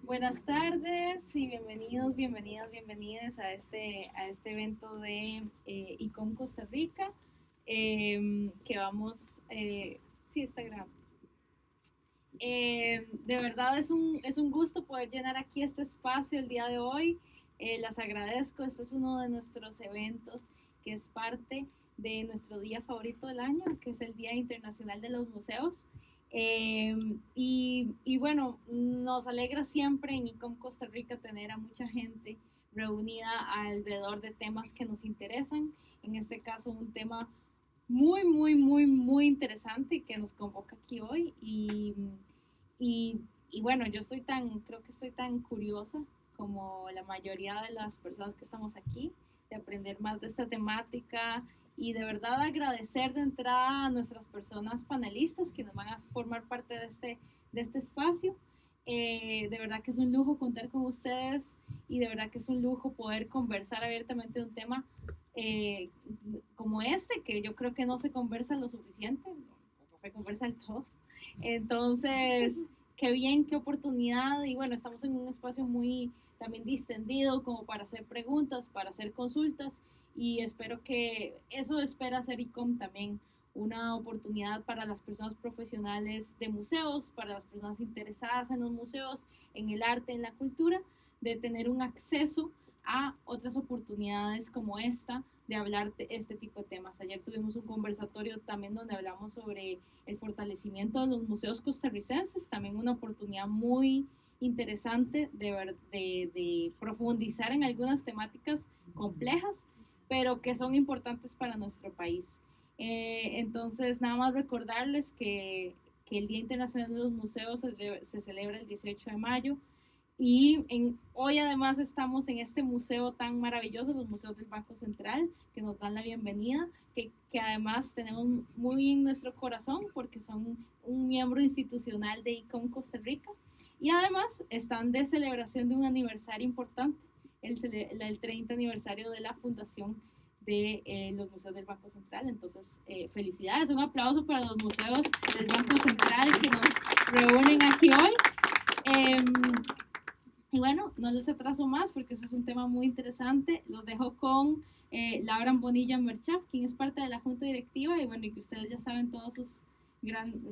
Buenas tardes y bienvenidas a este evento de ICOM Costa Rica, que vamos, sí está grabando. De verdad es un gusto poder llenar aquí este espacio el día de hoy. Las agradezco. Este es uno de nuestros eventos que es parte de nuestro día favorito del año, que es el Día Internacional de los Museos. Y bueno, nos alegra siempre en ICOM Costa Rica tener a mucha gente reunida alrededor de temas que nos interesan. En este caso, un tema muy interesante que nos convoca aquí hoy. Y bueno, creo que estoy tan curiosa como la mayoría de las personas que estamos aquí, de aprender más de esta temática y de verdad agradecer de entrada a nuestras personas panelistas que nos van a formar parte de este espacio. De verdad que es un lujo contar con ustedes y de verdad que es un lujo poder conversar abiertamente de un tema como este, que yo creo que no se conversa lo suficiente, no se conversa del todo. Entonces, qué bien, qué oportunidad. Y bueno, estamos en un espacio muy también distendido como para hacer preguntas, para hacer consultas, y espero que eso espera hacer ICOM también, una oportunidad para las personas profesionales de museos, para las personas interesadas en los museos, en el arte, en la cultura, de tener un acceso a otras oportunidades como esta, de hablar de este tipo de temas. Ayer tuvimos un conversatorio también donde hablamos sobre el fortalecimiento de los museos costarricenses, también una oportunidad muy interesante de profundizar en algunas temáticas complejas, pero que son importantes para nuestro país. Entonces, nada más recordarles que el Día Internacional de los Museos se celebra el 18 de mayo. Y hoy además estamos en este museo tan maravilloso, los museos del Banco Central, que nos dan la bienvenida, que además tenemos muy en nuestro corazón porque son un miembro institucional de ICOM Costa Rica, y además están de celebración de un aniversario importante, el 30 aniversario de la fundación de los museos del Banco Central. Entonces, felicidades, un aplauso para los museos del Banco Central que nos reúnen aquí hoy. Y bueno, no les atraso más porque ese es un tema muy interesante. Los dejo con Laura Bonilla Merchaf, quien es parte de la Junta Directiva, y bueno, y que ustedes ya saben todos sus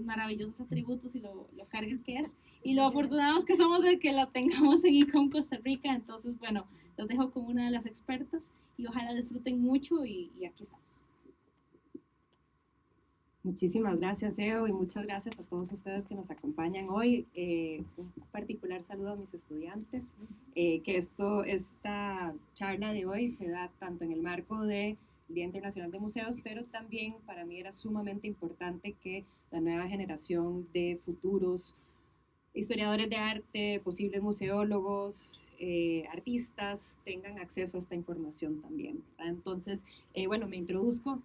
maravillosos atributos y lo carga que es, y lo afortunados que somos de que la tengamos en ICOM Costa Rica. Entonces, bueno, los dejo con una de las expertas y ojalá disfruten mucho, y aquí estamos. Muchísimas gracias, Eo, y muchas gracias a todos ustedes que nos acompañan hoy. Un particular saludo a mis estudiantes, que esta charla de hoy se da tanto en el marco del Día Internacional de Museos, pero también para mí era sumamente importante que la nueva generación de futuros historiadores de arte, posibles museólogos, artistas, tengan acceso a esta información también, ¿verdad? Entonces, bueno, me introduzco.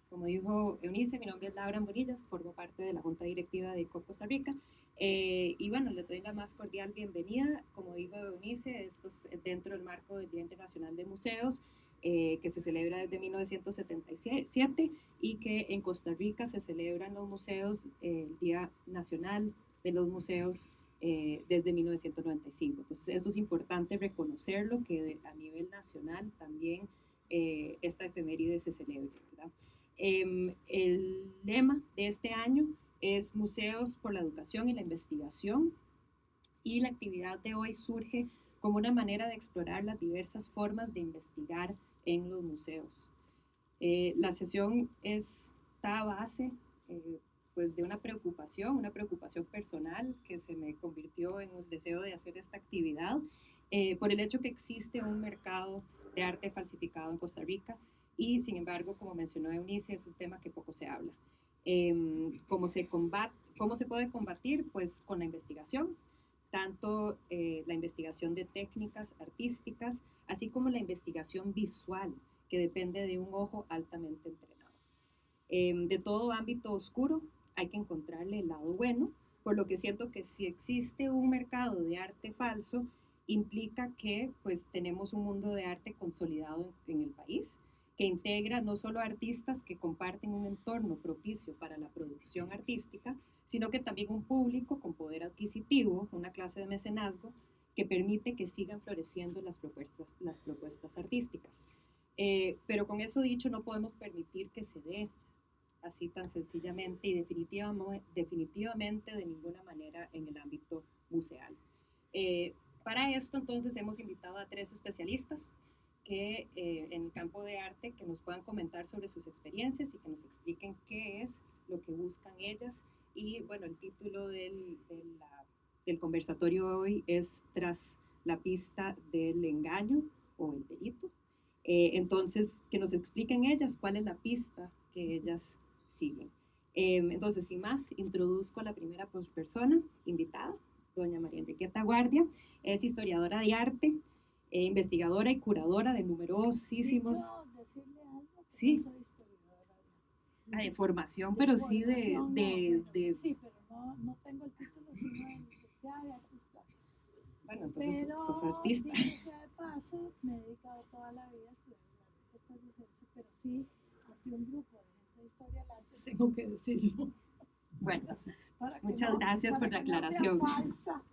Como dijo Eunice, mi nombre es Laura Borillas, formo parte de la Junta Directiva de ICOM Costa Rica, y bueno, les doy la más cordial bienvenida. Como dijo Eunice, esto es dentro del marco del Día Internacional de Museos, que se celebra desde 1977 y que en Costa Rica se celebran los museos, el Día Nacional de los Museos, desde 1995. Entonces eso es importante reconocerlo, que a nivel nacional también esta efeméride se celebre, ¿verdad? El lema de este año es Museos por la Educación y la Investigación, y la actividad de hoy surge como una manera de explorar las diversas formas de investigar en los museos. La sesión está a base pues de una preocupación personal que se me convirtió en el deseo de hacer esta actividad, por el hecho que existe un mercado de arte falsificado en Costa Rica. Y sin embargo, como mencionó Eunice, es un tema que poco se habla. ¿Cómo se puede combatir? Pues con la investigación, tanto la investigación de técnicas artísticas, así como la investigación visual, que depende de un ojo altamente entrenado. De todo ámbito oscuro hay que encontrarle el lado bueno, por lo que siento que si existe un mercado de arte falso, implica que pues tenemos un mundo de arte consolidado en el país, que integra no solo a artistas que comparten un entorno propicio para la producción artística, sino que también un público con poder adquisitivo, una clase de mecenazgo, que permite que sigan floreciendo las propuestas artísticas. Pero con eso dicho, no podemos permitir que se dé así tan sencillamente y definitivamente de ninguna manera en el ámbito museal. Para esto entonces hemos invitado a 3 especialistas que en el campo de arte que nos puedan comentar sobre sus experiencias y que nos expliquen qué es lo que buscan ellas. Y bueno, el título del conversatorio hoy es Tras la pista del engaño o el delito. Entonces, que nos expliquen ellas cuál es la pista que ellas siguen. Entonces, sin más, introduzco a la primera persona invitada, doña María Enriqueta Guardia. Es historiadora de arte, investigadora y curadora de numerosísimos... Sí, de formación, pero sí de... Sí, pero no tengo el título, sino de licenciada de artes plásticas. Bueno, entonces pero, sos artista. Dicho sea de paso, me he dedicado toda la vida a estudiar el arte costarricense, pero sí, ante un grupo de gente de historia del arte, tengo que decirlo. Bueno, muchas gracias por la aclaración. No sea falsa.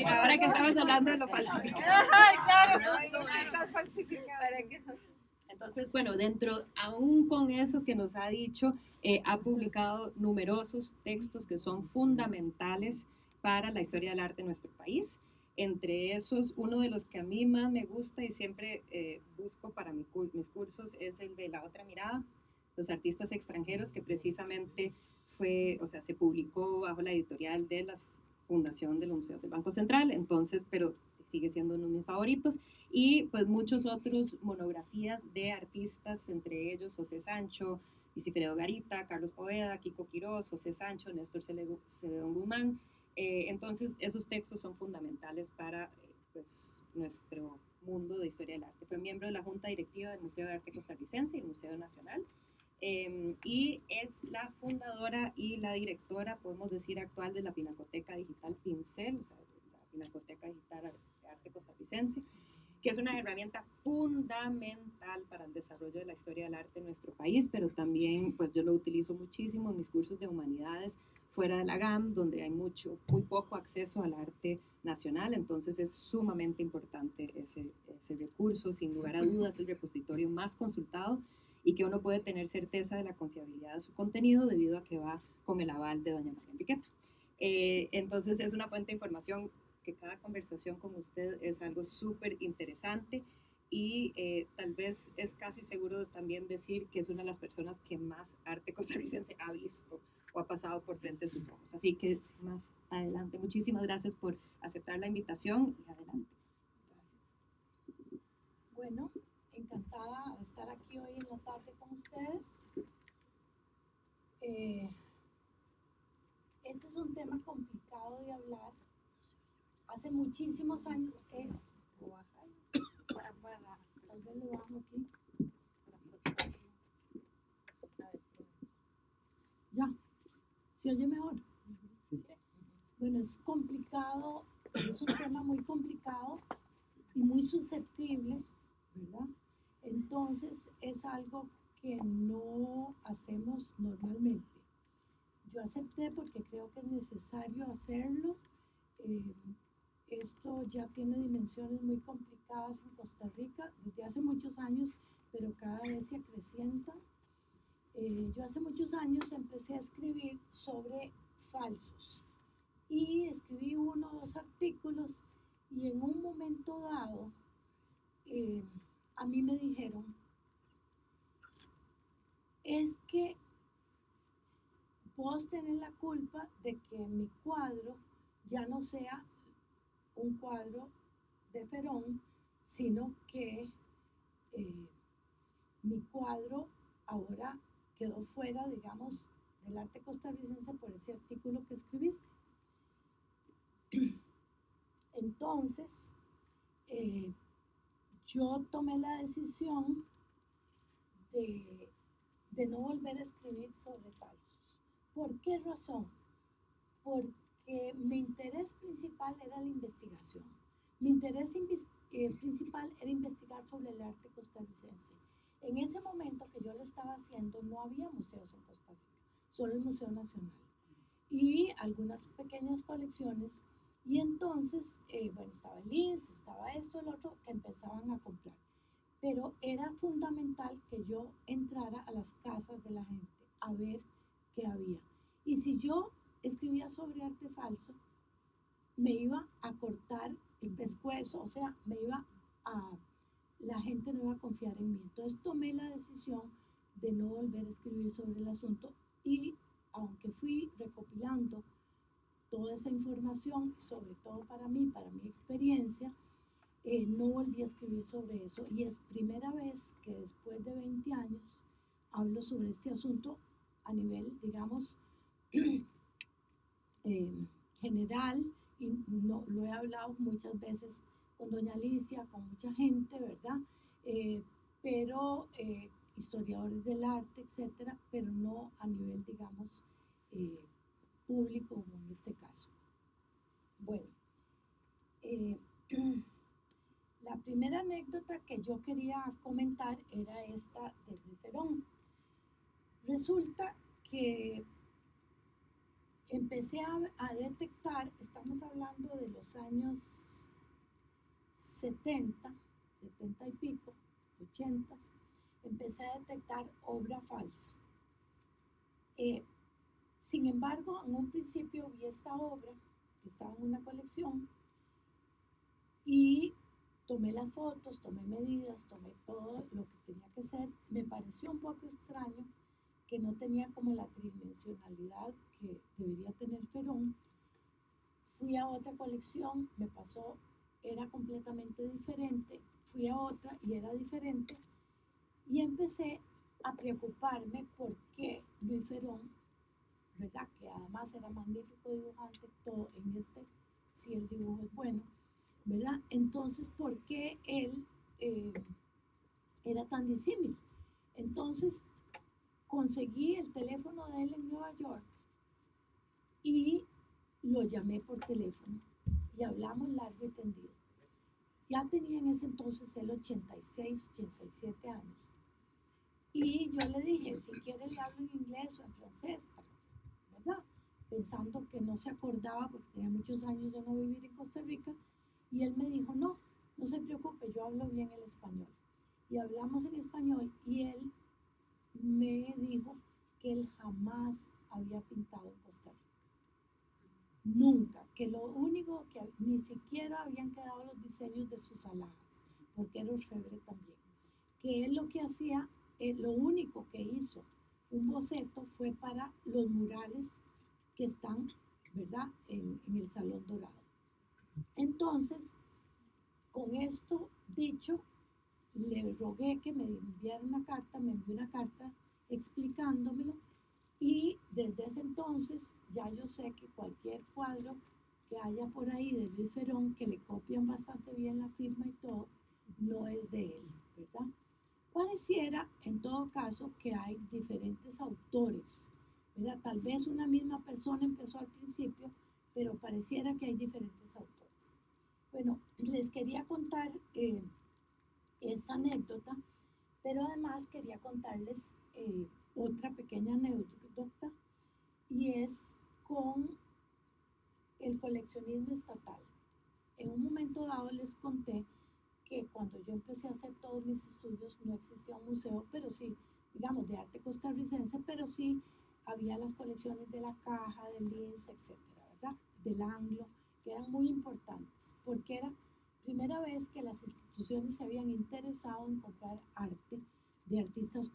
Ahora que estamos hablando de lo falsificado. Estás falsificando. Entonces, bueno, aún con eso que nos ha dicho, ha publicado numerosos textos que son fundamentales para la historia del arte en nuestro país. Entre esos, uno de los que a mí más me gusta y siempre busco para mis cursos es el de La Otra Mirada, los artistas extranjeros, que precisamente se publicó bajo la editorial de la Fundación de los Museos del Banco Central, entonces, pero sigue siendo uno de mis favoritos, y pues muchos otros monografías de artistas, entre ellos José Sancho, Isifredo Garita, Carlos Poveda, Kiko Quirós, José Sancho, Néstor Celedón Guzmán. Entonces, esos textos son fundamentales para pues, nuestro mundo de historia del arte. Fue miembro de la Junta Directiva del Museo de Arte Costarricense y el Museo Nacional, y es la fundadora y la directora, podemos decir, actual de la Pinacoteca Digital Pincel, o sea, la Pinacoteca Digital de Arte Costarricense, que es una herramienta fundamental para el desarrollo de la historia del arte en nuestro país, pero también pues yo lo utilizo muchísimo en mis cursos de humanidades fuera de la GAM, donde hay muy poco acceso al arte nacional, entonces es sumamente importante ese recurso, sin lugar a dudas el repositorio más consultado y que uno puede tener certeza de la confiabilidad de su contenido debido a que va con el aval de doña María Enriqueta. Entonces es una fuente de información que cada conversación con usted es algo súper interesante y tal vez es casi seguro también decir que es una de las personas que más arte costarricense ha visto o ha pasado por frente de sus ojos. Así que más adelante. Muchísimas gracias por aceptar la invitación y adelante. Gracias. Bueno, encantada de estar aquí hoy en la tarde con ustedes. Este es un tema complicado de hablar. Hace muchísimos años, tal vez lo bajo aquí. Ya, ¿se oye mejor? Bueno, es complicado, es un tema muy complicado y muy susceptible, ¿verdad? Entonces es algo que no hacemos normalmente. Yo acepté porque creo que es necesario hacerlo. Esto ya tiene dimensiones muy complicadas en Costa Rica desde hace muchos años, pero cada vez se acrecienta. Yo hace muchos años empecé a escribir sobre falsos y escribí 1 o 2 artículos y en un momento dado a mí me dijeron, es que vos tenés la culpa de que mi cuadro ya no sea un cuadro de Ferón, sino que mi cuadro ahora quedó fuera, digamos, del arte costarricense por ese artículo que escribiste. Entonces, yo tomé la decisión de no volver a escribir sobre falsos. ¿Por qué razón? Porque mi interés principal era la investigación. Mi interés principal era investigar sobre el arte costarricense. En ese momento que yo lo estaba haciendo, no había museos en Costa Rica, solo el Museo Nacional y algunas pequeñas colecciones. Y entonces, bueno, estaba el INS, estaba esto, el otro, que empezaban a comprar. Pero era fundamental que yo entrara a las casas de la gente a ver qué había. Y si yo escribía sobre arte falso, me iba a cortar el pescuezo, o sea, la gente no iba a confiar en mí. Entonces tomé la decisión de no volver a escribir sobre el asunto y aunque fui recopilando toda esa información, sobre todo para mí, para mi experiencia, no volví a escribir sobre eso y es primera vez que después de 20 años hablo sobre este asunto a nivel, digamos, general y no, lo he hablado muchas veces con doña Alicia, con mucha gente, ¿verdad? Pero historiadores del arte, etcétera, pero no a nivel, digamos, público como en este caso. Bueno, la primera anécdota que yo quería comentar era esta de Luis Ferón. Resulta que empecé a detectar, estamos hablando de los años 70 y pico, 80, empecé a detectar obra falsa. Sin embargo, en un principio vi esta obra que estaba en una colección y tomé las fotos, tomé medidas, tomé todo lo que tenía que hacer. Me pareció un poco extraño que no tenía como la tridimensionalidad que debería tener Ferón. Fui a otra colección, me pasó, era completamente diferente. Fui a otra y era diferente. Y empecé a preocuparme porque Luis Ferón, ¿verdad? Que además era magnífico dibujante, todo en este, si el dibujo es bueno, ¿verdad? Entonces, ¿por qué él era tan disímil? Entonces, conseguí el teléfono de él en Nueva York y lo llamé por teléfono y hablamos largo y tendido. Ya tenía en ese entonces él 86, 87 años. Y yo le dije, si quiere le hablo en inglés o en francés, ¿verdad? Pensando que no se acordaba porque tenía muchos años de no vivir en Costa Rica. Y él me dijo, no, no se preocupe, yo hablo bien el español. Y hablamos en español y él me dijo que él jamás había pintado en Costa Rica. Nunca, que lo único que ni siquiera habían quedado los diseños de sus alhajas, porque era orfebre también. Que él lo que hacía, lo único que hizo un boceto fue para los murales que están, ¿verdad?, en el Salón Dorado. Entonces, con esto dicho, le rogué que me enviara una carta, me envió una carta explicándomelo y desde ese entonces ya yo sé que cualquier cuadro que haya por ahí de Luis Ferón, que le copian bastante bien la firma y todo, no es de él, ¿verdad? Pareciera, en todo caso, que hay diferentes autores, ¿verdad? Tal vez una misma persona empezó al principio, pero pareciera que hay diferentes autores. Bueno, les quería contar esta anécdota, pero además quería contarles otra pequeña anécdota y es con el coleccionismo estatal. En un momento dado les conté que cuando yo empecé a hacer todos mis estudios no existía un museo, pero sí, digamos, de arte costarricense, pero sí había las colecciones de la Caja, del INS, etcétera, ¿verdad? Del Anglo, que eran muy importantes, porque era primera vez que las instituciones se habían interesado en comprar arte de artistas,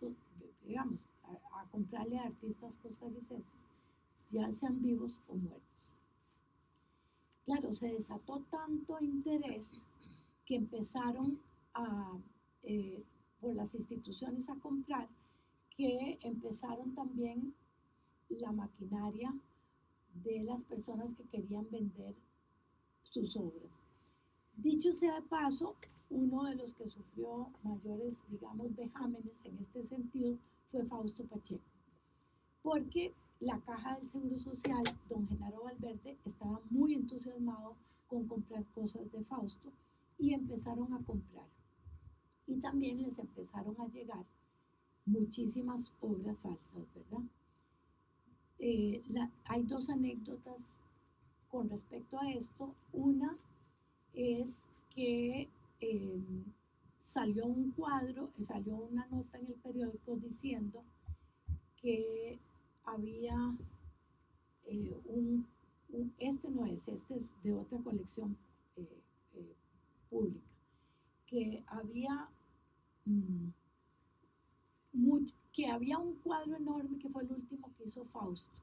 digamos, a comprarle a artistas costarricenses, ya sean vivos o muertos. Claro, se desató tanto interés que empezaron por las instituciones a comprar, que empezaron también la maquinaria de las personas que querían vender sus obras. Dicho sea de paso, uno de los que sufrió mayores, digamos, vejámenes en este sentido fue Fausto Pacheco, porque la Caja del Seguro Social, don Genaro Valverde, estaba muy entusiasmado con comprar cosas de Fausto y empezaron a comprar. Y también les empezaron a llegar muchísimas obras falsas, ¿verdad? Hay dos anécdotas con respecto a esto. Una es que salió un cuadro, salió una nota en el periódico diciendo que había este es de otra colección pública, que había que había un cuadro enorme que fue el último que hizo Fausto.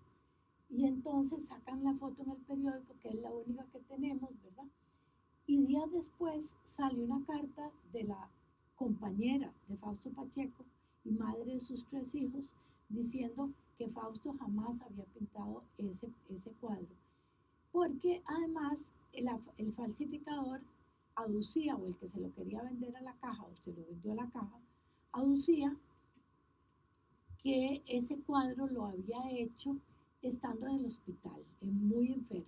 Y entonces sacan la foto en el periódico, que es la única que tenemos, ¿verdad? Y días después sale una carta de la compañera de Fausto Pacheco y madre de sus 3 hijos, diciendo que Fausto jamás había pintado ese cuadro. Porque además el falsificador aducía, o el que se lo quería vender a la caja, o se lo vendió a la caja, aducía que ese cuadro lo había hecho estando en el hospital, muy enfermo.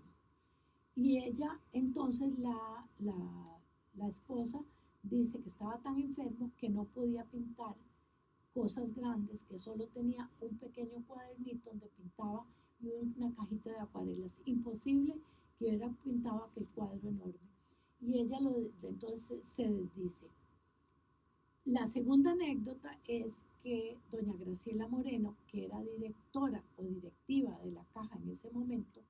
Y ella, entonces la esposa, dice que estaba tan enfermo que no podía pintar cosas grandes, que solo tenía un pequeño cuadernito donde pintaba y una cajita de acuarelas. Imposible que hubiera pintado aquel cuadro enorme. Y ella entonces se desdice. La segunda anécdota es que doña Graciela Moreno, que era directora o directiva de la caja en ese momento,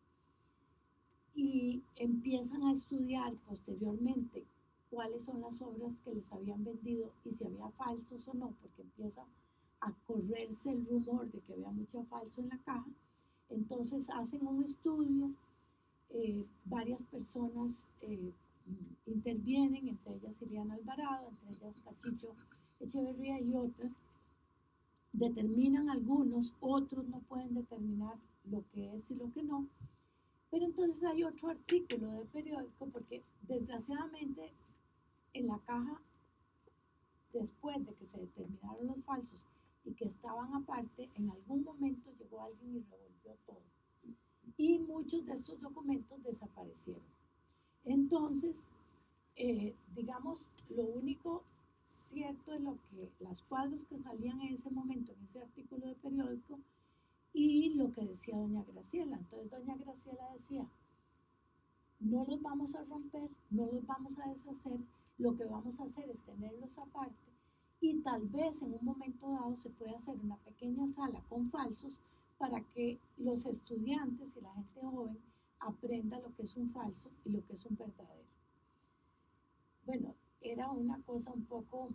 y empiezan a estudiar posteriormente cuáles son las obras que les habían vendido y si había falsos o no, porque empieza a correrse el rumor de que había mucho falso en la caja. Entonces hacen un estudio, varias personas intervienen, entre ellas Iliana Alvarado, entre ellas Cachicho Echeverría y otras, determinan algunos, otros no pueden determinar lo que es y lo que no. Pero entonces hay otro artículo de periódico, porque desgraciadamente en la caja, después de que se determinaron los falsos y que estaban aparte, en algún momento llegó alguien y revolvió todo. Y muchos de estos documentos desaparecieron. Entonces, digamos, lo único cierto es lo que las cuadros que salían en ese momento en ese artículo de periódico y lo que decía doña Graciela. Entonces doña Graciela decía, no los vamos a romper, no los vamos a deshacer, lo que vamos a hacer es tenerlos aparte y tal vez en un momento dado se puede hacer una pequeña sala con falsos para que los estudiantes y la gente joven aprenda lo que es un falso y lo que es un verdadero. Bueno, era una cosa un poco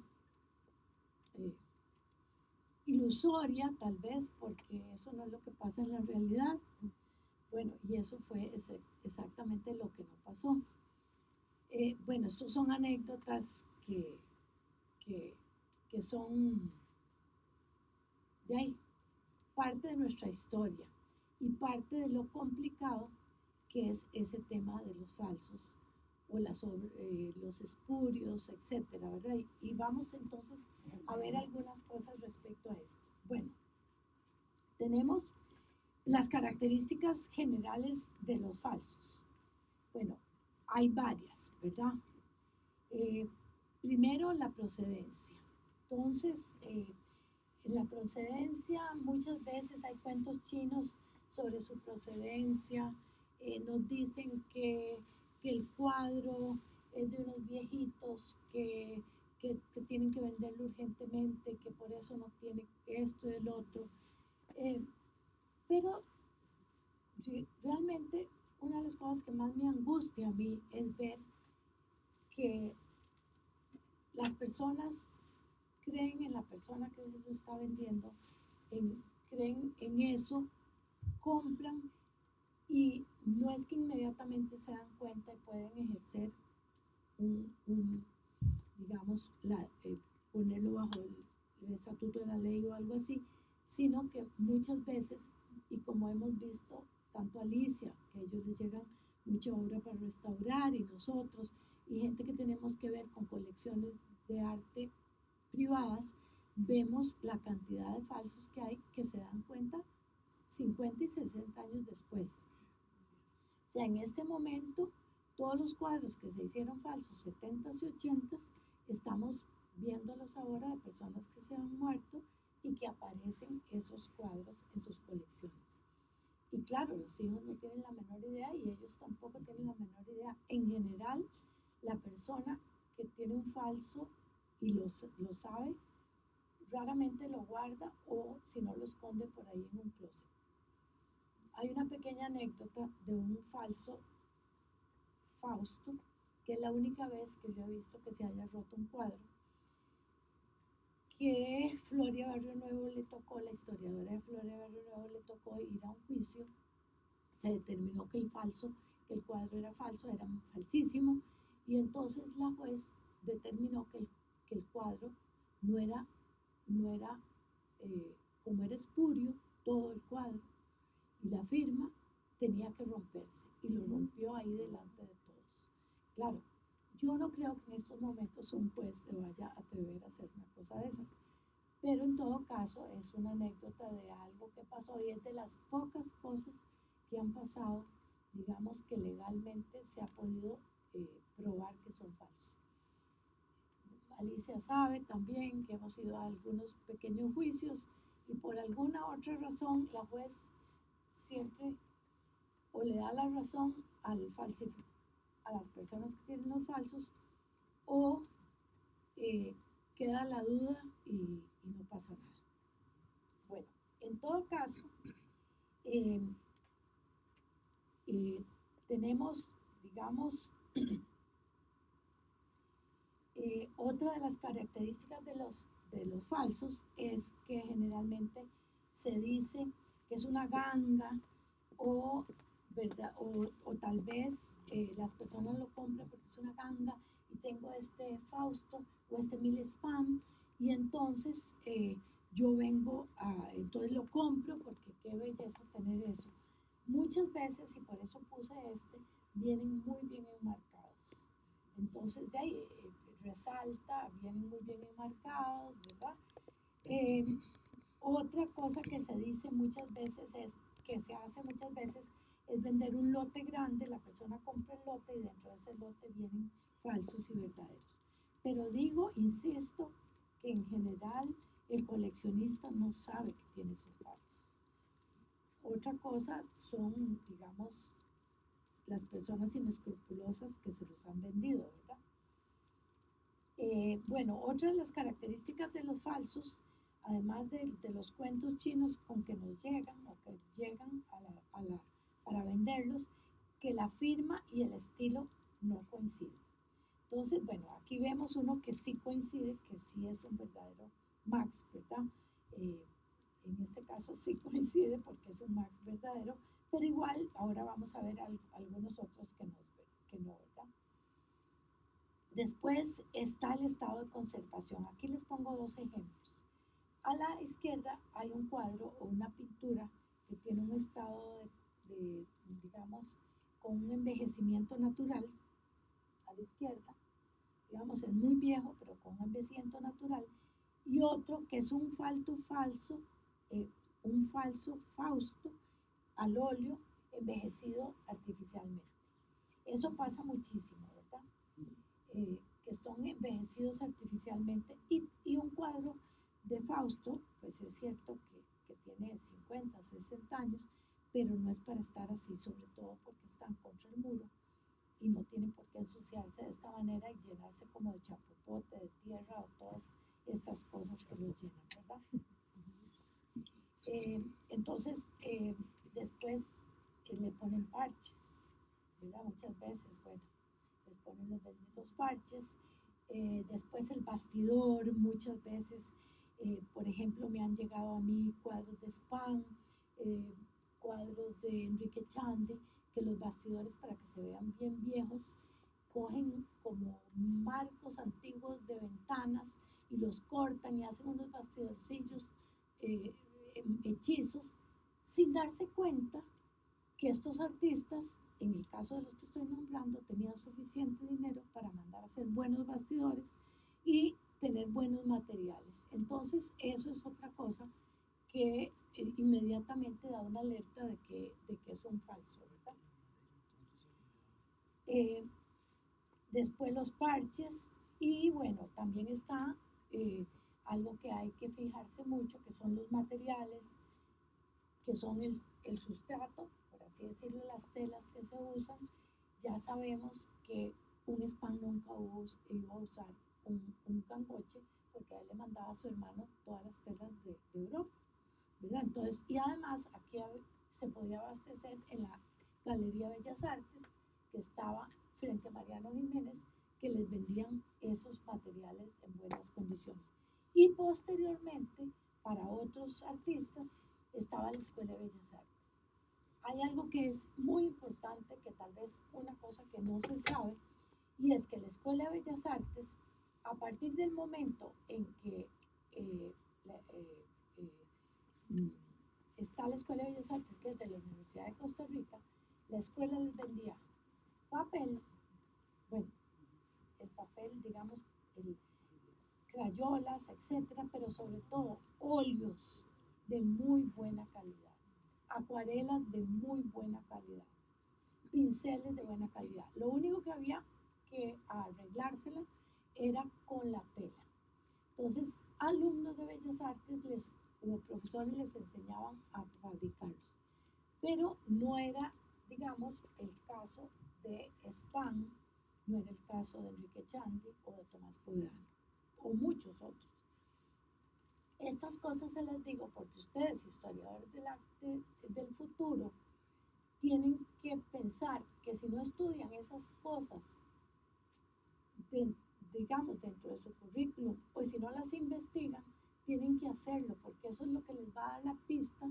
ilusoria tal vez, porque eso no es lo que pasa en la realidad. Bueno, y eso fue exactamente lo que no pasó. Bueno, estos son anécdotas que son de ahí, parte de nuestra historia y parte de lo complicado que es ese tema de los falsos o los espurios, etcétera, ¿verdad? Y vamos entonces a ver algunas cosas respecto a esto. Bueno, tenemos las características generales de los falsos. Bueno, hay varias, ¿verdad? Primero, la procedencia. Entonces, la procedencia, muchas veces hay cuentos chinos sobre su procedencia. Nos dicen que el cuadro es de unos viejitos que tienen que venderlo urgentemente, que por eso no tiene esto y el otro. Pero realmente una de las cosas que más me angustia a mí es ver que las personas creen en la persona que lo está vendiendo, creen en eso, compran y no es que inmediatamente se dan cuenta y pueden ejercer digamos, ponerlo bajo el estatuto de la ley o algo así, sino que muchas veces, y como hemos visto, tanto Alicia, que a ellos les llegan mucha obra para restaurar, y nosotros, y gente que tenemos que ver con colecciones de arte privadas, vemos la cantidad de falsos que hay que se dan cuenta 50 y 60 años después. O sea, en este momento Todos los cuadros que se hicieron falsos, 70s y 80s, estamos viéndolos ahora de personas que se han muerto y que aparecen esos cuadros en sus colecciones. Y claro, los hijos no tienen la menor idea y ellos tampoco tienen la menor idea. En general, la persona que tiene un falso y lo sabe, raramente lo guarda o si no lo esconde por ahí en un closet. Hay una pequeña anécdota de un falso Fausto, que es la única vez que yo he visto que se haya roto un cuadro, que Floria Barrio Nuevo le tocó, la historiadora de Floria Barrio Nuevo le tocó ir a un juicio. Se determinó que el cuadro era falso, era falsísimo, y entonces la juez determinó que el cuadro no era como era espurio, todo el cuadro, y la firma tenía que romperse, y lo rompió ahí delante de todos. Claro, yo no creo que en estos momentos un juez se vaya a atrever a hacer una cosa de esas, pero en todo caso es una anécdota de algo que pasó y es de las pocas cosas que han pasado, digamos que legalmente se ha podido probar que son falsos. Alicia sabe también que hemos ido a algunos pequeños juicios y por alguna otra razón la juez siempre o le da la razón a las personas que tienen los falsos o queda la duda y no pasa nada. Bueno, en todo caso, tenemos, digamos, otra de las características de los falsos es que generalmente se dice que es una ganga o, ¿verdad? O tal vez las personas lo compran porque es una ganga y tengo este Fausto o este Millespan y entonces yo vengo entonces lo compro porque qué belleza tener eso. Muchas veces, y por eso puse vienen muy bien enmarcados. Entonces de ahí resalta, vienen muy bien enmarcados, ¿verdad? Otra cosa que se dice muchas veces que se hace muchas veces es vender un lote grande, la persona compra el lote y dentro de ese lote vienen falsos y verdaderos. Pero digo, insisto, que en general el coleccionista no sabe que tiene esos falsos. Otra cosa son, digamos, las personas inescrupulosas que se los han vendido, ¿verdad? Bueno, otra de las características de los falsos, además de los cuentos chinos con que nos llegan o que llegan para venderlos, que la firma y el estilo no coinciden. Entonces, bueno, aquí vemos uno que sí coincide, que sí es un verdadero Max, ¿verdad? En este caso sí coincide porque es un Max verdadero, pero igual ahora vamos a ver algunos otros que no, ¿verdad? Después está el estado de conservación. Aquí les pongo dos ejemplos. A la izquierda hay un cuadro o una pintura que tiene un estado digamos, con un envejecimiento natural. A la izquierda, digamos, es muy viejo, pero con un envejecimiento natural. Y otro que es un falso Fausto al óleo envejecido artificialmente. Eso pasa muchísimo, ¿verdad? Que son envejecidos artificialmente y un cuadro de Fausto, pues es cierto que tiene 50, 60 años, pero no es para estar así, sobre todo porque están contra el muro y no tienen por qué ensuciarse de esta manera y llenarse como de chapopote, de tierra o todas estas cosas que los llenan, ¿verdad? Entonces, después le ponen parches, ¿verdad? Muchas veces, bueno, les ponen los benditos parches. Después el bastidor, muchas veces, por ejemplo, me han llegado a mí cuadros de Spam, cuadros de Enrique Chande, que los bastidores, para que se vean bien viejos, cogen como marcos antiguos de ventanas y los cortan y hacen unos bastidorcillos hechizos sin darse cuenta que estos artistas, en el caso de los que estoy nombrando, tenían suficiente dinero para mandar a hacer buenos bastidores y tener buenos materiales. Entonces, eso es otra cosa que inmediatamente da una alerta de que es un falso, ¿verdad? Eh, Después los parches y bueno, también está algo que hay que fijarse mucho, que son los materiales, que son el sustrato, por así decirlo, las telas que se usan. Ya sabemos que un spam nunca iba a usar un camboche porque a él le mandaba a su hermano todas las telas de Europa, ¿verdad? Entonces, y además aquí se podía abastecer en la Galería Bellas Artes, que estaba frente a Mariano Jiménez, que les vendían esos materiales en buenas condiciones. Y posteriormente, para otros artistas, estaba la Escuela de Bellas Artes. Hay algo que es muy importante, que tal vez una cosa que no se sabe, y es que la Escuela de Bellas Artes, a partir del momento en que la, está la Escuela de Bellas Artes, que es de la Universidad de Costa Rica, la escuela les vendía papel, bueno, el papel, digamos, el crayolas, etcétera, pero sobre todo óleos de muy buena calidad, acuarelas de muy buena calidad, pinceles de buena calidad. Lo único que había que arreglársela era con la tela. Entonces, alumnos de Bellas Artes o profesores les enseñaban a fabricarlos, pero no era, digamos, el caso de Spam, no era el caso de Enrique Chandi o de Tomás Povedano, o muchos otros. Estas cosas se las digo porque ustedes, historiadores del arte del futuro, tienen que pensar que si no estudian esas cosas, digamos, dentro de su currículum, o si no las investigan, tienen que hacerlo, porque eso es lo que les va a dar la pista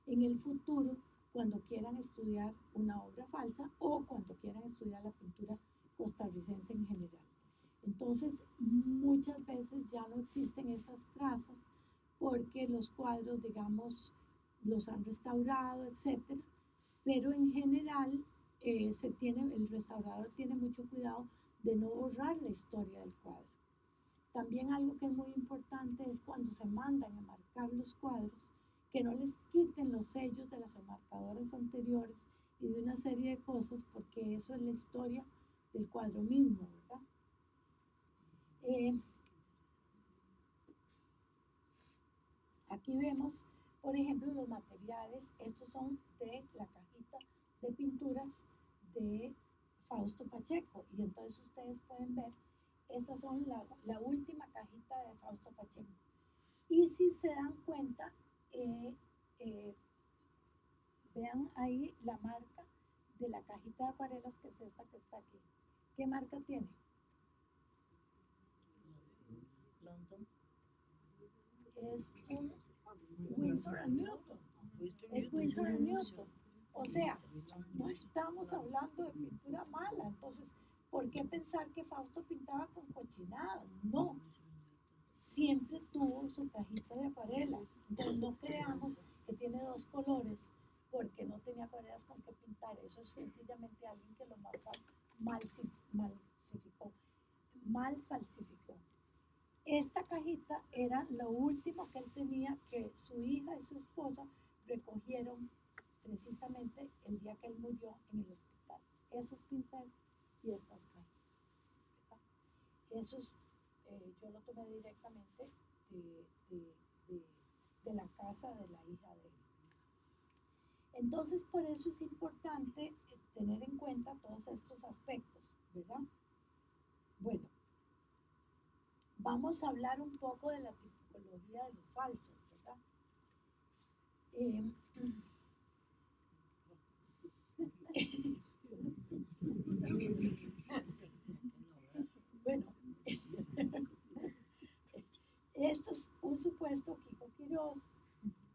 en el futuro cuando quieran estudiar una obra falsa o cuando quieran estudiar la pintura costarricense en general. Entonces, muchas veces ya no existen esas trazas porque los cuadros, digamos, los han restaurado, etcétera, pero en general el restaurador tiene mucho cuidado de no borrar la historia del cuadro. También algo que es muy importante es cuando se mandan a marcar los cuadros, que no les quiten los sellos de las enmarcadoras anteriores y de una serie de cosas, porque eso es la historia del cuadro mismo, ¿verdad? Aquí vemos, por ejemplo, los materiales. Estos son de la cajita de pinturas de Fausto Pacheco. Y entonces ustedes pueden ver, estas son la última cajita de Fausto Pacheco. Y si se dan cuenta, vean ahí la marca de la cajita de acuarelas, que es esta que está aquí. ¿Qué marca tiene? London. Es un Winsor & Newton. Es Winsor & Newton. O sea, no estamos hablando de pintura mala. Entonces, ¿por qué pensar que Fausto pintaba con cochinadas? No. Siempre tuvo su cajita de acuarelas. Entonces, no creamos que tiene dos colores porque no tenía acuarelas con que pintar. Eso es sencillamente alguien que lo mal falsificó. Esta cajita era lo último que él tenía, que su hija y su esposa recogieron precisamente el día que él murió en el hospital. Esos pinceles y estas cajitas, ¿verdad? Esos yo lo tomé directamente de la casa de la hija de él. Entonces, por eso es importante tener en cuenta todos estos aspectos, ¿verdad? Bueno, vamos a hablar un poco de la tipología de los falsos, ¿verdad? Bueno, esto es un supuesto Kiko Quiroz,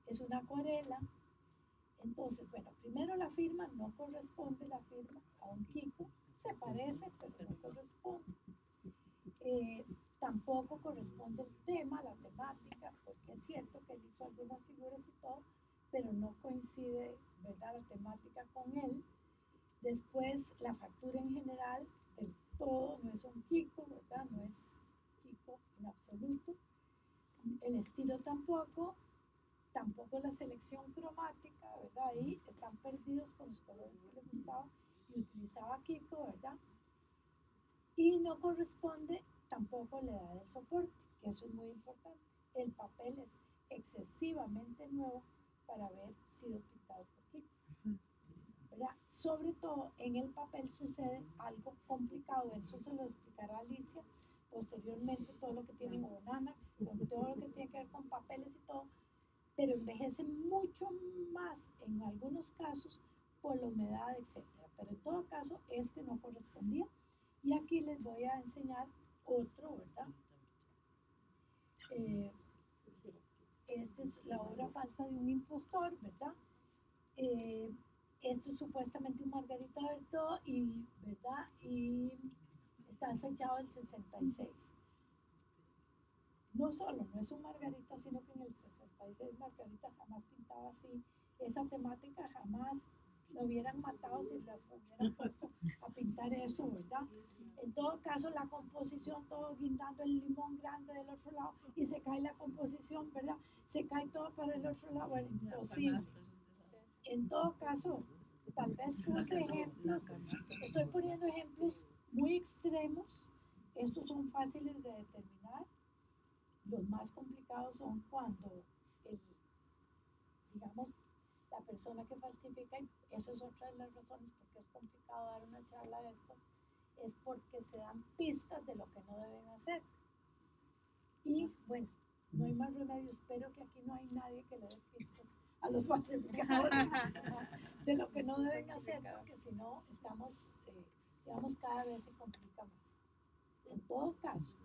es una acuarela. Entonces, bueno, primero la firma, no corresponde la firma a un Kiko, se parece, pero no corresponde. Tampoco corresponde el tema, la temática, porque es cierto que él hizo algunas figuras y todo, pero no coincide, ¿verdad?, la temática con él. Después, la factura en general, del todo, no es un Kiko, ¿verdad? No es Kiko en absoluto. El estilo tampoco la selección cromática, ¿verdad? Ahí están perdidos con los colores que les gustaban y utilizaba Kiko, ¿verdad? Y no corresponde tampoco la edad del soporte, que eso es muy importante. El papel es excesivamente nuevo para haber sido pintado por Kiko, ¿verdad? Sobre todo en el papel sucede algo complicado, eso se lo explicará Alicia posteriormente, todo lo que tiene con banana, con todo lo que tiene que ver con papeles y todo, pero envejece mucho más en algunos casos por la humedad, etcétera. Pero en todo caso, este no correspondía. Y aquí les voy a enseñar otro, ¿verdad? Esta es la obra falsa de un impostor, ¿verdad? Esto es supuestamente un Margarita Bertot y, ¿verdad? Y está fechado el 66. No solo, no es un Margarita, sino que en el 66 Margarita jamás pintaba así. Esa temática jamás lo hubieran matado si le hubieran puesto a pintar eso, ¿verdad? En todo caso, la composición, todo guindando el limón grande del otro lado y se cae la composición, ¿verdad? Se cae todo para el otro lado, bueno, imposible. En todo caso, tal vez puse ejemplos, estoy poniendo ejemplos muy extremos, estos son fáciles de determinar. Los más complicados son cuando, digamos, la persona que falsifica, y eso es otra de las razones por qué es complicado dar una charla de estas, es porque se dan pistas de lo que no deben hacer. Y bueno, no hay más remedio, espero que aquí no hay nadie que le dé pistas a los falsificadores de lo que no deben hacer, porque si no, estamos, digamos, cada vez se complica más. En todo caso,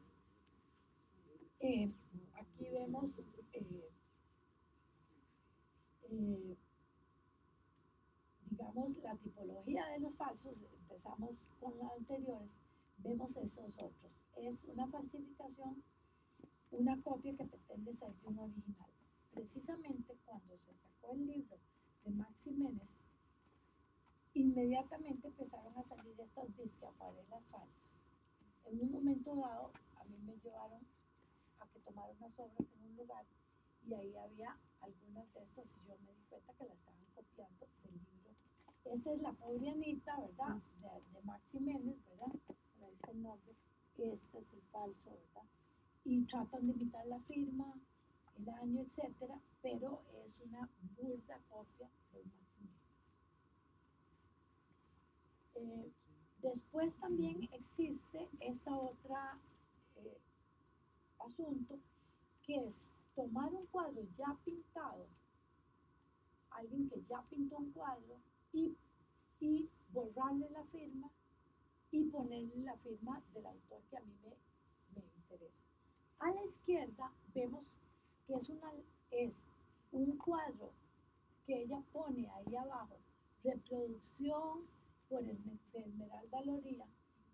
aquí vemos digamos, la tipología de los falsos, empezamos con los anteriores, vemos esos otros. Es una falsificación, una copia que pretende ser de un original. Precisamente cuando se sacó el libro de Max Jiménez, inmediatamente empezaron a salir estas disqueacuarelas falsas. En un momento dado, a mí me llevaron a que tomara unas obras en un lugar y ahí había algunas de estas y yo me di cuenta que las estaban copiando del libro. Esta es la pobre Anita, ¿verdad? De Max Jiménez, ¿verdad? Ahí está el nombre. Este es el falso, ¿verdad? Y tratan de imitar la firma, el año, etcétera, pero es una burda copia de Max Jiménez. Después también existe esta otra asunto, que es tomar un cuadro ya pintado, alguien que ya pintó un cuadro, y borrarle la firma y ponerle la firma del autor que a mí me interesa. A la izquierda vemos que es un cuadro que ella pone ahí abajo, reproducción por de Esmeralda Loría,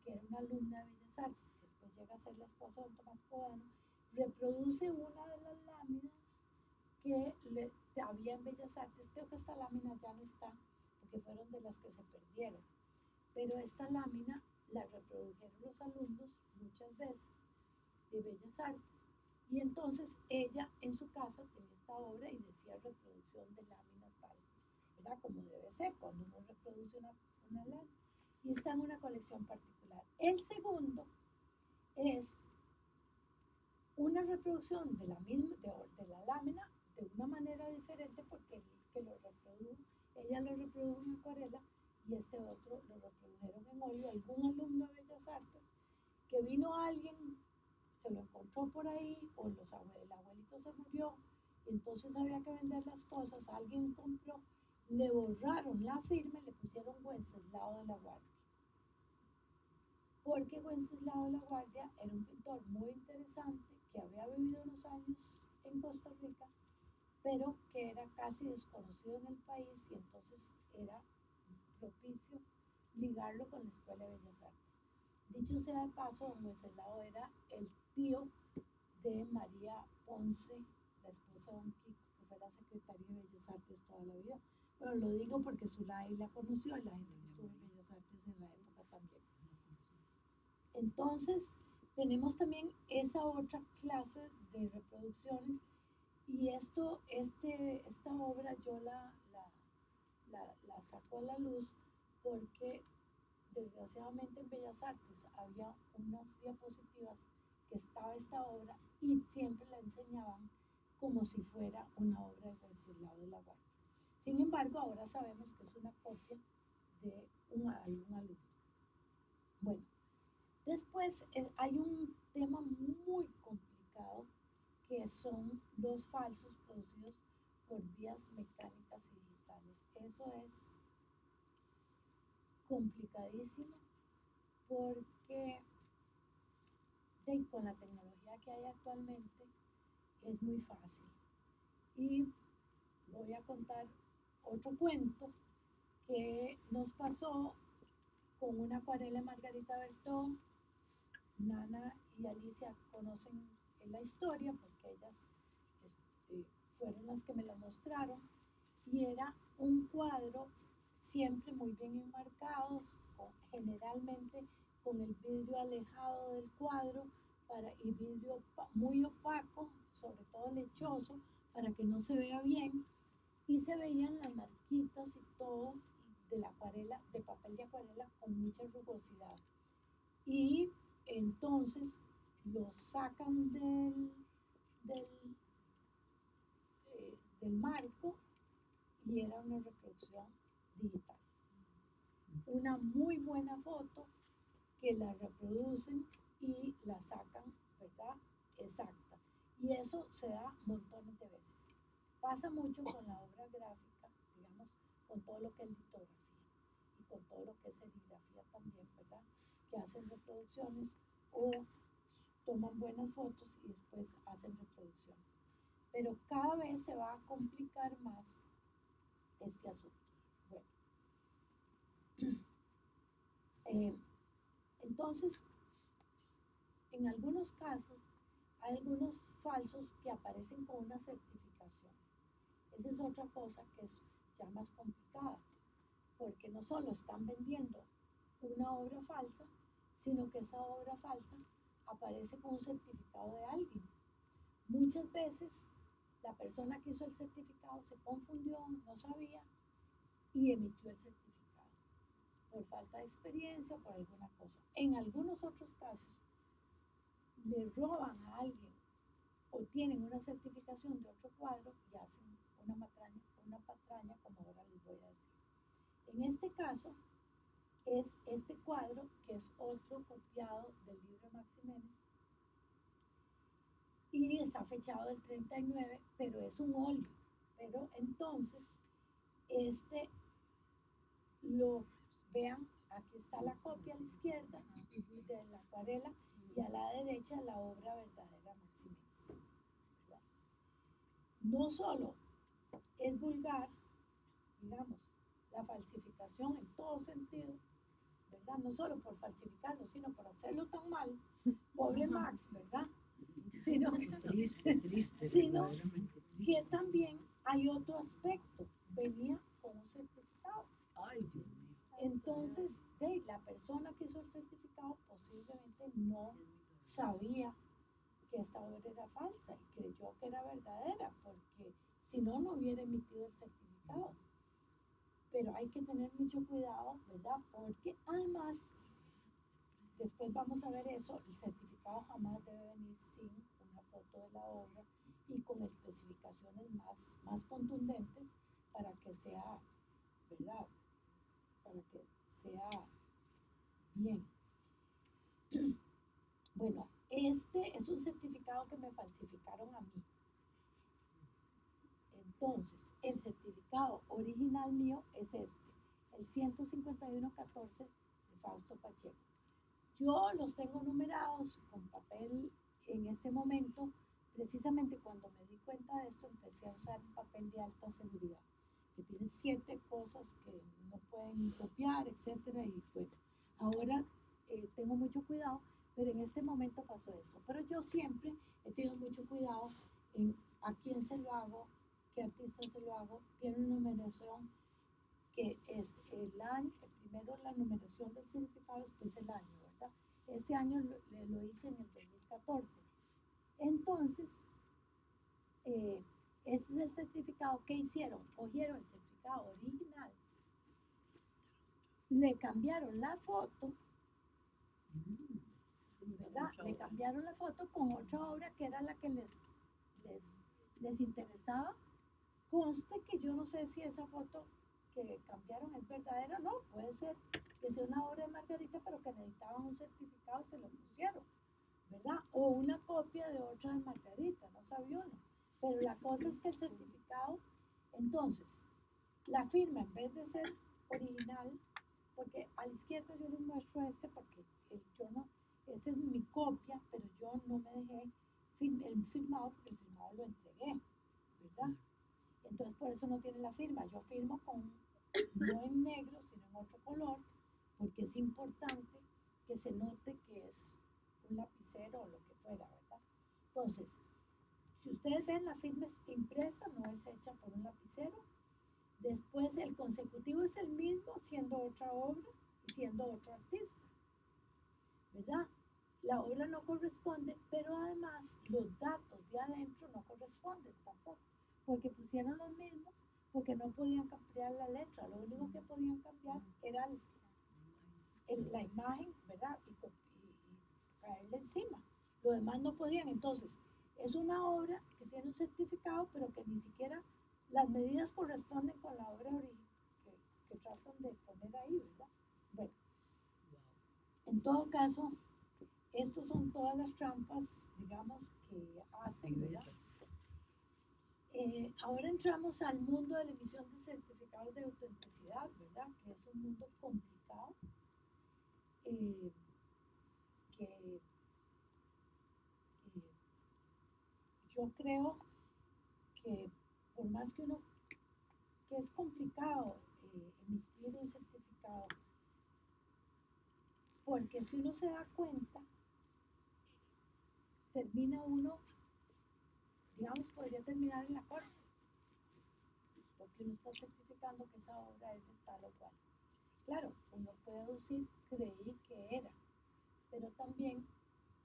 que era una alumna de Bellas Artes, que después llega a ser la esposa de Tomás Podano, reproduce una de las láminas que había en Bellas Artes. Creo que esta lámina ya no está, porque fueron de las que se perdieron, pero esta lámina la reprodujeron los alumnos muchas veces de Bellas Artes, y entonces ella en su casa tenía esta obra y decía reproducción de lámina tal, ¿verdad? Como debe ser cuando uno reproduce una lámina, y está en una colección particular. El segundo es una reproducción de la lámina de una manera diferente, porque el que lo reprodujo, ella lo reprodujo en acuarela y este otro lo reprodujeron en óleo, algún alumno de Bellas Artes, que vino alguien, se lo encontró por ahí, o el abuelito se murió, y entonces había que vender las cosas, alguien compró, le borraron la firma y le pusieron Wenceslao de la Guardia. Porque Wenceslao de la Guardia era un pintor muy interesante que había vivido unos años en Costa Rica, pero que era casi desconocido en el país, y entonces era propicio ligarlo con la Escuela de Bellas Artes. Dicho sea de paso, don Wenceslao era el tío de María Ponce, la esposa de don Kiko, que fue la secretaria de Bellas Artes toda la vida. Bueno, lo digo porque Zulay la conoció y la gente que estuvo en Bellas Artes en la época también. Entonces, tenemos también esa otra clase de reproducciones, y esta obra yo la saco a la luz porque desgraciadamente en Bellas Artes había unas diapositivas que estaba esta obra y siempre la enseñaban como si fuera una obra de Wenceslao de la Guardia. Sin embargo, ahora sabemos que es una copia de un alumno. Bueno, después hay un tema muy complicado que son los falsos producidos por vías mecánicas y digitales. Eso es complicadísimo porque con la tecnología que hay actualmente es muy fácil. Y voy a contar otro cuento que nos pasó con una acuarela de Margarita Bertón. Nana y Alicia conocen la historia porque ellas fueron las que me lo mostraron, y era un cuadro siempre muy bien enmarcados, generalmente con el vidrio alejado del cuadro y vidrio muy opaco, sobre todo lechoso, para que no se vea bien, y se veían las marquitas y todo de la acuarela, de papel de acuarela con mucha rugosidad. Y entonces lo sacan del marco y era una reproducción digital. Una muy buena foto que la reproducen y la sacan, ¿verdad? Exacta. Y eso se da montones de veces. Pasa mucho con la obra gráfica, digamos, con todo lo que es litografía y con todo lo que es serigrafía también, ¿verdad? Que hacen reproducciones o toman buenas fotos y después hacen reproducciones. Pero cada vez se va a complicar más este asunto. Bueno, entonces, en algunos casos, hay algunos falsos que aparecen con una certificación. Esa es otra cosa que es ya más complicada, porque no solo están vendiendo una obra falsa, sino que esa obra falsa aparece con un certificado de alguien. Muchas veces la persona que hizo el certificado se confundió, no sabía y emitió el certificado por falta de experiencia, por alguna cosa. En algunos otros casos le roban a alguien o tienen una certificación de otro cuadro y hacen una patraña, como ahora les voy a decir. En este caso es este cuadro, que es otro copiado del libro de Maximenes, y está fechado del 39, pero es un óleo. Pero entonces, vean, aquí está la copia a la izquierda de la acuarela y a la derecha la obra verdadera Maximenes. ¿Verdad? No solo es vulgar, digamos, la falsificación en todo sentido, ¿verdad? No solo por falsificarlo, sino por hacerlo tan mal, pobre Max, ¿verdad? Sino que también hay otro aspecto, venía con un certificado. Entonces, la persona que hizo el certificado posiblemente no sabía que esta obra era falsa y creyó que era verdadera, porque si no, no hubiera emitido el certificado. Pero hay que tener mucho cuidado, ¿verdad? Porque además, después vamos a ver eso, el certificado jamás debe venir sin una foto de la obra y con especificaciones más contundentes para que sea, ¿verdad? Para que sea bien. Bueno, este es un certificado que me falsificaron a mí. Entonces, el certificado original mío es este, el 15114 de Fausto Pacheco. Yo los tengo numerados con papel en este momento. Precisamente cuando me di cuenta de esto, empecé a usar un papel de alta seguridad, que tiene 7 cosas que no pueden copiar, etcétera. Y bueno, ahora tengo mucho cuidado, pero en este momento pasó esto. Pero yo siempre he tenido mucho cuidado en a quién se lo hago, qué artista se lo hago. Tiene una numeración que es el año, primero la numeración del certificado, después el año, ¿verdad? Ese año lo hice en el 2014. Entonces, este es el certificado que hicieron. Cogieron el certificado original le cambiaron la foto, ¿verdad? Le cambiaron la foto con otra obra que era la que les interesaba. Conste que yo no sé si esa foto que cambiaron es verdadera o no, puede ser que sea una obra de Margarita, pero que necesitaban un certificado y se lo pusieron, ¿verdad? O una copia de otra de Margarita, no sabía uno. Pero la cosa es que el certificado, entonces, la firma en vez de ser original, porque a la izquierda yo les muestro porque yo no, esta es mi copia, pero yo no me dejé el firmado porque el firmado lo entregué, ¿verdad? Entonces por eso no tiene la firma. Yo firmo no en negro, sino en otro color, porque es importante que se note que es un lapicero o lo que fuera, ¿verdad? Entonces, si ustedes ven, la firma es impresa, no es hecha por un lapicero. Después el consecutivo es el mismo, siendo otra obra y siendo otro artista, ¿verdad? La obra no corresponde, pero además los datos de adentro no corresponden tampoco, porque pusieron los mismos, porque no podían cambiar la letra, lo único que podían cambiar era la imagen, ¿verdad? Y caerle encima. Lo demás no podían. Entonces, es una obra que tiene un certificado, pero que ni siquiera las medidas corresponden con la obra que tratan de poner ahí, ¿verdad? Bueno, en todo caso, estas son todas las trampas, digamos, que hacen, ¿verdad? Ahora entramos al mundo de la emisión de certificados de autenticidad, ¿verdad? Que es un mundo complicado, que yo creo que por más que es complicado emitir un certificado, porque si uno se da cuenta, termina uno, digamos, podría terminar en la corte, porque uno está certificando que esa obra es de tal o cual. Claro, uno puede decir, creí que era, pero también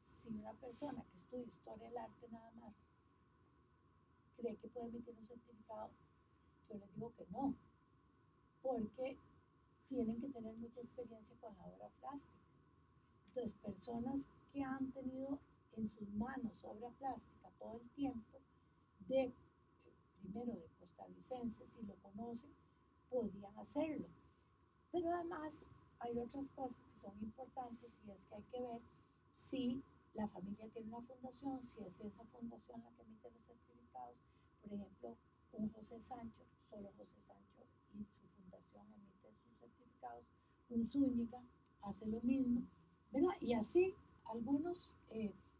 si una persona que estudia historia del arte nada más cree que puede emitir un certificado, yo les digo que no, porque tienen que tener mucha experiencia con la obra plástica. Entonces, personas que han tenido en sus manos obra plástica todo el tiempo, primero de costarricenses, si lo conocen, podrían hacerlo. Pero además hay otras cosas que son importantes y es que hay que ver si la familia tiene una fundación, si es esa fundación la que emite los certificados. Por ejemplo, un José Sancho, solo José Sancho y su fundación emite sus certificados. Un Zúñiga hace lo mismo, ¿verdad? Y así algunos,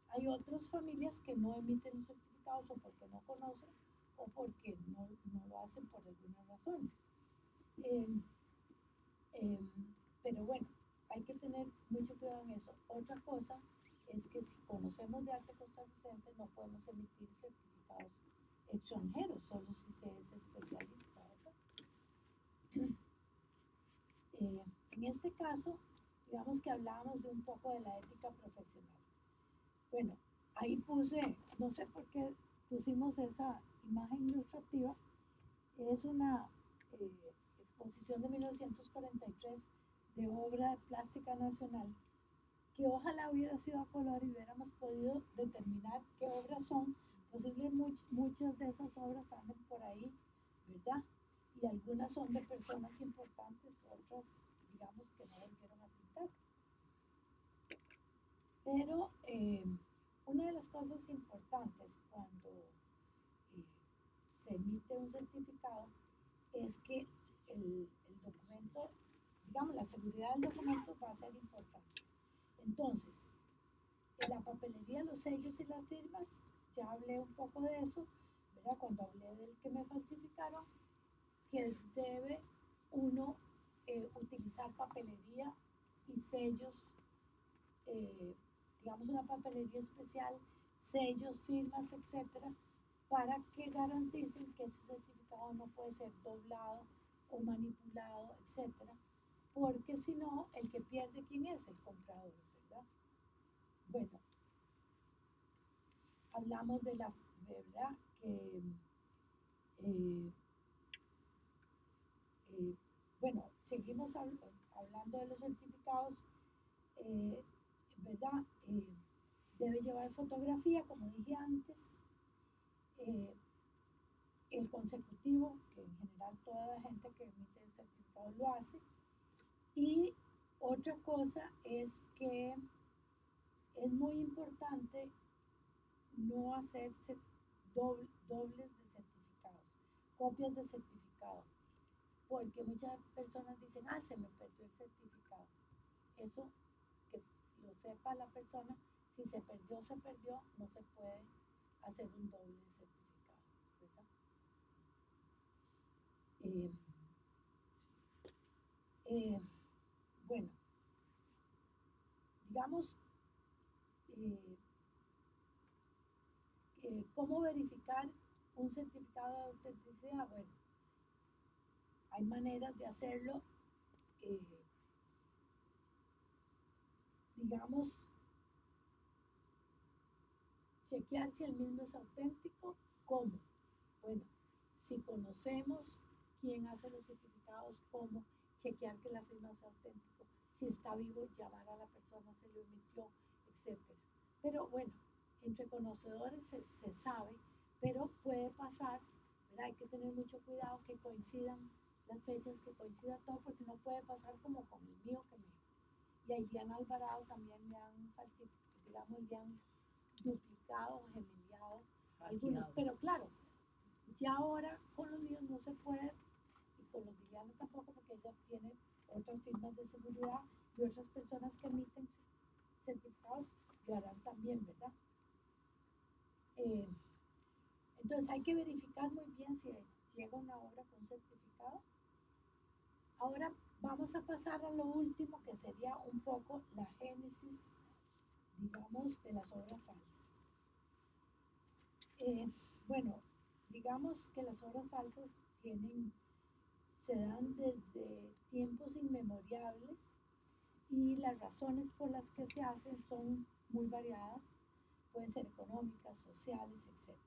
hay otras familias que no emiten los certificados o porque no conocen o porque no lo hacen por algunas razones. Pero bueno, hay que tener mucho cuidado en eso. Otra cosa es que si conocemos de arte costarricense no podemos emitir certificados extranjeros, solo si se es especialista, ¿verdad? En este caso, digamos que hablábamos de un poco de la ética profesional. Bueno, ahí puse, no sé por qué pusimos esa imagen ilustrativa, es una exposición de 1943 de obra de plástica nacional, que ojalá hubiera sido a color y hubiéramos podido determinar qué obras son. Posiblemente muchas de esas obras anden por ahí, ¿verdad? Y algunas son de personas importantes, otras, digamos, que no volvieron a pintar. Pero una de las cosas importantes cuando se emite un certificado es que el documento, digamos, la seguridad del documento va a ser importante. Entonces, en la papelería, los sellos y las firmas, ya hablé un poco de eso, ¿verdad? Cuando hablé del que me falsificaron, que debe uno utilizar papelería y sellos, digamos una papelería especial, sellos, firmas, etcétera, para que garanticen que ese certificado no puede ser doblado o manipulado, etcétera, porque si no, el que pierde, ¿quién es? El comprador, ¿verdad? Bueno, hablamos de la verdad que, bueno, seguimos hablando de los certificados, ¿verdad? Debe llevar fotografía, como dije antes, el consecutivo, que en general toda la gente que emite el certificado lo hace. Y otra cosa es que es muy importante no hacerse dobles de certificados, copias de certificado, porque muchas personas dicen, se me perdió el certificado. Eso, que lo sepa la persona, si se perdió, no se puede hacer un doble certificado, ¿verdad? Bueno, digamos, ¿cómo verificar un certificado de autenticidad? Bueno, hay maneras de hacerlo, digamos, chequear si el mismo es auténtico. ¿Cómo? Bueno, si conocemos quién hace los certificados, cómo chequear que la firma es auténtico, si está vivo, llamar a la persona, se lo emitió, etc. Pero bueno, entre conocedores se sabe, pero puede pasar, ¿verdad? Hay que tener mucho cuidado que coincidan las fechas, que coincida todo, porque si no puede pasar como con el mío, y a Iliana Alvarado también le han falsificado, digamos, le han duplicado, gemeliado algunos, pero claro, ya ahora con los míos no se puede, y con los de Iliana tampoco, porque ella tiene otras firmas de seguridad y otras personas que emiten certificados lo harán también, ¿verdad? Entonces hay que verificar muy bien si llega una obra con certificado. Ahora vamos a pasar a lo último, que sería un poco la génesis, digamos, de las obras falsas. Bueno, digamos que las obras falsas se dan desde tiempos inmemoriales, y las razones por las que se hacen son muy variadas, pueden ser económicas, sociales, etc.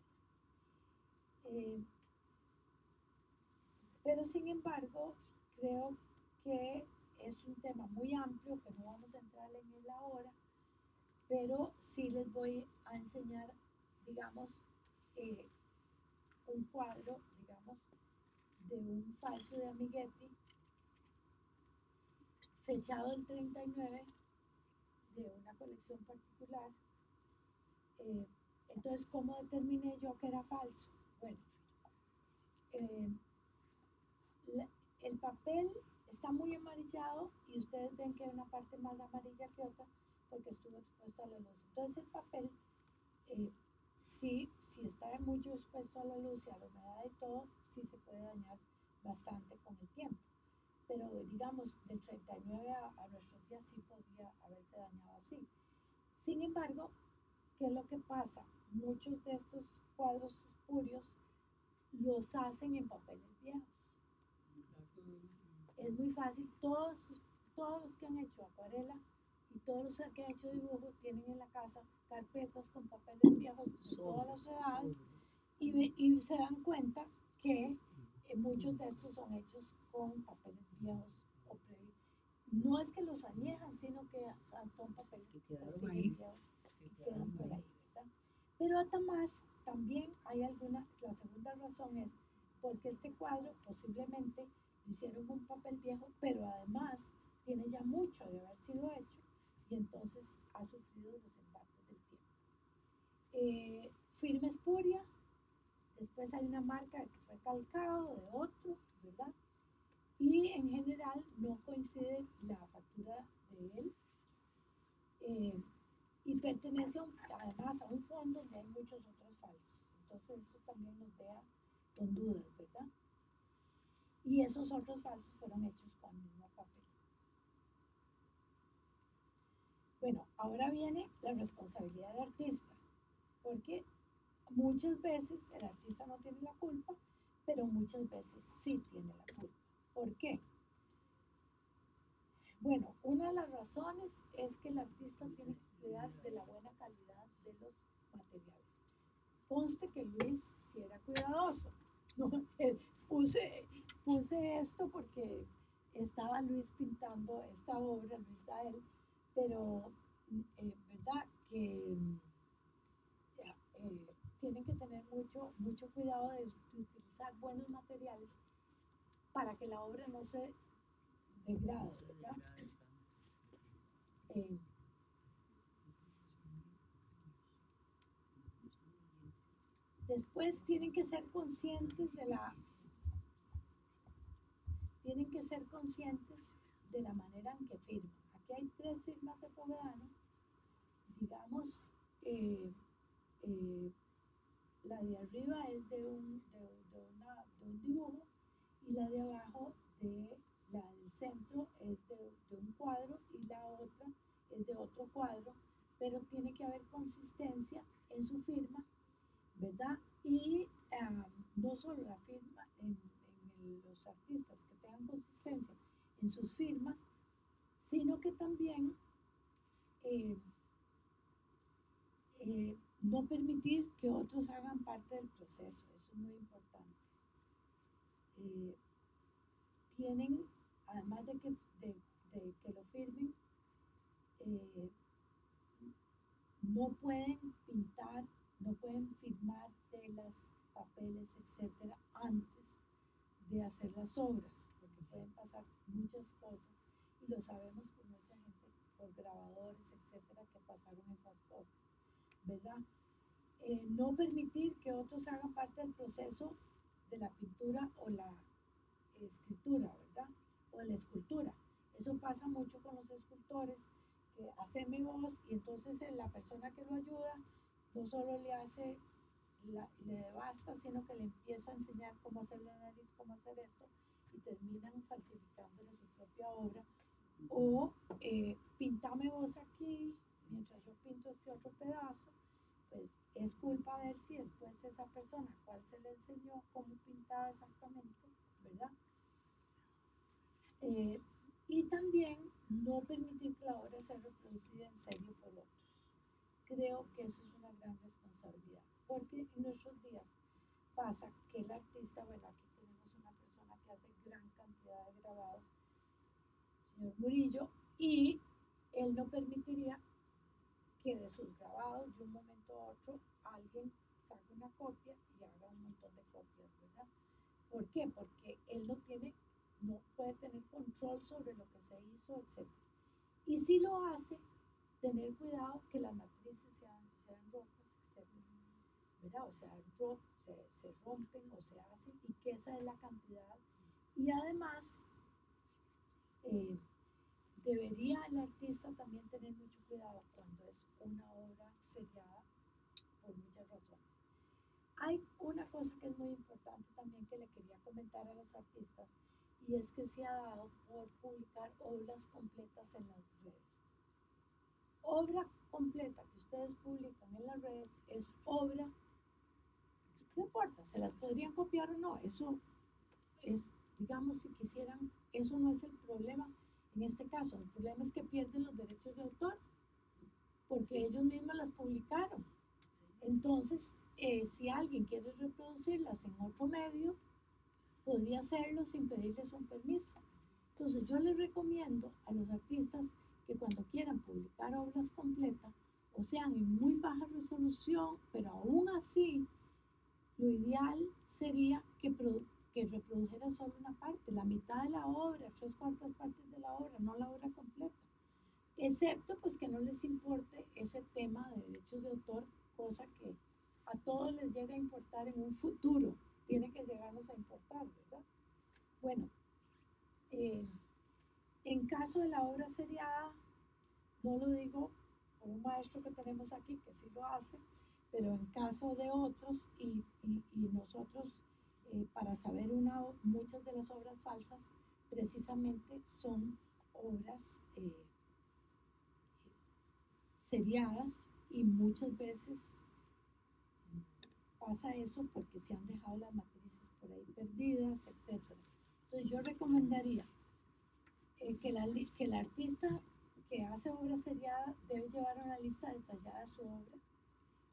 Pero sin embargo, creo que es un tema muy amplio, que no vamos a entrar en él ahora, pero sí les voy a enseñar, digamos, un cuadro, digamos, de un falso de Amiguetti, fechado el 39, de una colección particular. Entonces, ¿cómo determiné yo que era falso? Bueno, el papel está muy amarillado, y ustedes ven que hay una parte más amarilla que otra porque estuvo expuesto a la luz. Entonces el papel, si está mucho expuesto a la luz y a la humedad y todo, sí se puede dañar bastante con el tiempo. Pero digamos, del 39 a nuestros días sí podría haberse dañado así. Sin embargo, ¿qué es lo que pasa? Muchos de estos cuadros espurios los hacen en papeles viejos. Es muy fácil, todos los que han hecho acuarela y todos los que han hecho dibujo tienen en la casa carpetas con papeles viejos de todas las edades, y se dan cuenta que muchos de estos son hechos con papeles viejos o previos. No es que los añejan, sino que son papeles que consiguen viejos y quedan por ahí, ¿verdad? Pero además también hay la segunda razón es porque este cuadro posiblemente lo hicieron con papel viejo, pero además tiene ya mucho de haber sido hecho, y entonces ha sufrido los embates del tiempo. Firma espuria, después hay una marca que fue calcado de otro, ¿verdad? Y en general no coincide la factura de él, y pertenece además a un fondo donde hay muchos otros falsos. Entonces eso también nos deja con dudas, ¿verdad? Y esos otros falsos fueron hechos con el mismo papel. Bueno, ahora viene la responsabilidad del artista, porque muchas veces el artista no tiene la culpa, pero muchas veces sí tiene la culpa. ¿Por qué? Bueno, una de las razones es que el artista tiene que cuidar de la buena calidad de los materiales. Conste que Luis sí era cuidadoso, ¿no? Puse esto porque estaba Luis pintando esta obra, Luis Dael, pero verdad que tienen que tener mucho cuidado de utilizar buenos materiales para que la obra no se degrade, ¿verdad? Eh, Después tienen que ser conscientes de la manera en que firman. Aquí hay 3 firmas de Povedano, digamos, la de arriba es de un dibujo y la de abajo, la del centro, es de un cuadro y la otra es de otro cuadro, pero tiene que haber consistencia en su firma, ¿verdad? Y no solo la firma en los artistas que tengan consistencia en sus firmas, sino que también eh, no permitir que otros hagan parte del proceso, eso es muy importante. Tienen, además de que lo firmen, no pueden pintar, no pueden firmar telas, papeles, etcétera, antes de hacer las obras, porque pueden pasar muchas cosas y lo sabemos por mucha gente, por grabadores, etcétera, que pasaron esas cosas, ¿verdad? No permitir que otros hagan parte del proceso de la pintura o la escritura, ¿verdad? O de la escultura. Eso pasa mucho con los escultores, que hacen mi voz y entonces la persona que lo ayuda no solo le devasta, sino que le empieza a enseñar cómo hacer la nariz, cómo hacer esto, y terminan falsificándole su propia obra. O pintame vos aquí, mientras yo pinto este otro pedazo, pues es culpa de él si después esa persona, cuál se le enseñó cómo pintaba exactamente, ¿verdad? Y también no permitir que la obra sea reproducida en serio por otros. Creo que eso es una gran responsabilidad, porque en nuestros días pasa que el artista, bueno, aquí tenemos una persona que hace gran cantidad de grabados, señor Murillo, y él no permitiría que de sus grabados de un momento a otro alguien saque una copia y haga un montón de copias, ¿verdad? ¿Por qué? Porque él no puede tener control sobre lo que se hizo, etc. Y si lo hace, tener cuidado que las matrices sean rotas, etc. ¿Verdad? O sea, se rompen o se hacen y que esa es la cantidad. Y además, debería el artista también tener mucho cuidado cuando es una obra seriada por muchas razones. Hay una cosa que es muy importante también que le quería comentar a los artistas y es que se ha dado por publicar obras completas en las redes. Obra completa que ustedes publican en las redes es obra, no importa, se las podrían copiar o no, eso es, digamos, si quisieran, eso no es el problema en este caso, el problema es que pierden los derechos de autor porque ellos mismos las publicaron. Entonces, si alguien quiere reproducirlas en otro medio, podría hacerlo sin pedirles un permiso. Entonces, yo les recomiendo a los artistas que cuando quieran publicar obras completas, o sean en muy baja resolución, pero aún así, lo ideal sería que reprodujeran solo una parte, la mitad de la obra, 3/4 partes de la obra, no la obra completa. Excepto pues que no les importe ese tema de derechos de autor, cosa que a todos les llega a importar en un futuro, tiene que llegarnos a importar, ¿verdad? Bueno, en caso de la obra seriada, no lo digo por un maestro que tenemos aquí que sí lo hace, pero en caso de otros y nosotros para saber muchas de las obras falsas precisamente son obras seriadas y muchas veces pasa eso porque se han dejado las matrices por ahí perdidas, etc. Entonces yo recomendaría que el artista que hace obra seriada debe llevar una lista detallada de su obra,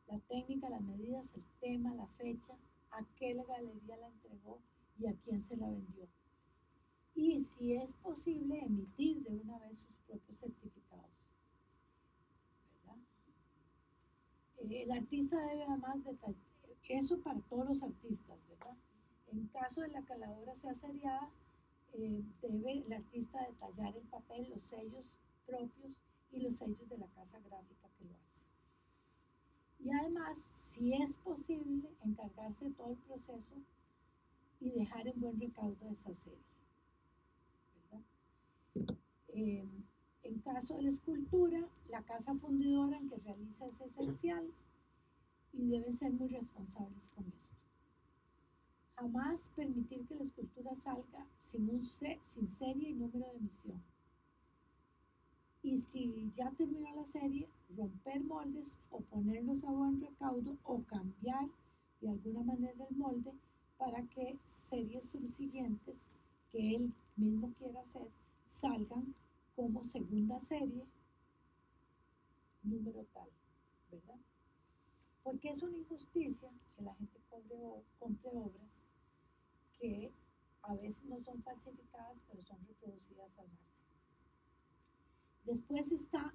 la técnica, las medidas, el tema, la fecha, a qué galería la entregó y a quién se la vendió. y si es posible emitir de una vez sus propios certificados, ¿verdad? El artista debe además detallar, eso para todos los artistas, ¿verdad? En caso de que la obra sea seriada, debe el artista detallar el papel, los sellos propios y los sellos de la casa gráfica que lo hace. Y además, si es posible, encargarse de todo el proceso y dejar en buen recaudo esa serie, ¿verdad? En caso de la escultura, la casa fundidora en que realiza es esencial y deben ser muy responsables con esto. Jamás permitir que la escultura salga sin serie y número de emisión. Y si ya terminó la serie, romper moldes o ponerlos a buen recaudo o cambiar de alguna manera el molde para que series subsiguientes que él mismo quiera hacer salgan como segunda serie, número tal, ¿verdad? Porque es una injusticia que la gente compre obras que a veces no son falsificadas, pero son reproducidas al máximo. Después está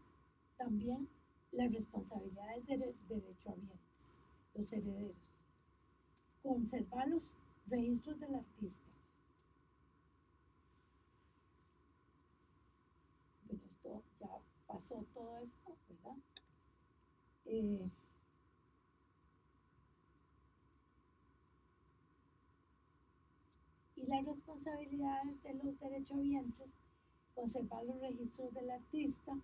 también la responsabilidad del derechohabientes, los herederos. Conservar los registros del artista. Bueno, esto ya pasó todo esto, ¿verdad? Y la responsabilidad de los derechohabientes, conservar los registros del artista,